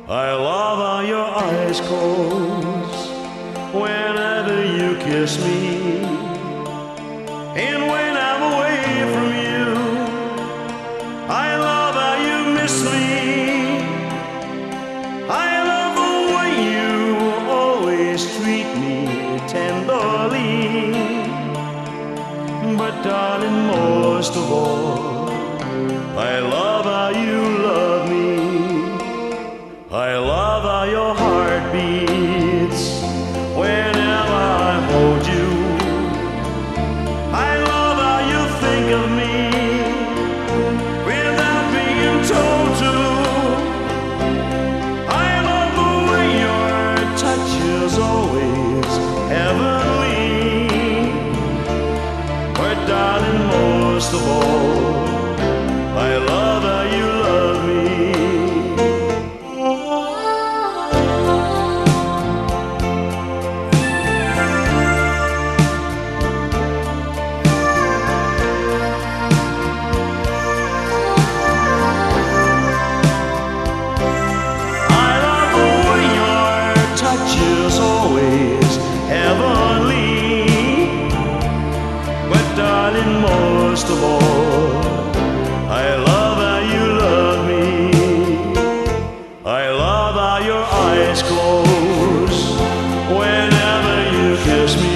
I love how your eyes close whenever you kiss me, and when I'm away from you, I love how you miss me. I love the way you always treat me tenderly, but darling, most of all, I love how you love me. I love how your heart beats whenever I hold you. I love how you think of me without being told to. I love the way your touch is always heavenly. But darling, most of all, I love how you love me. Is always heavenly, but darling, most of all, I love how you love me. I love how your eyes close whenever you kiss me.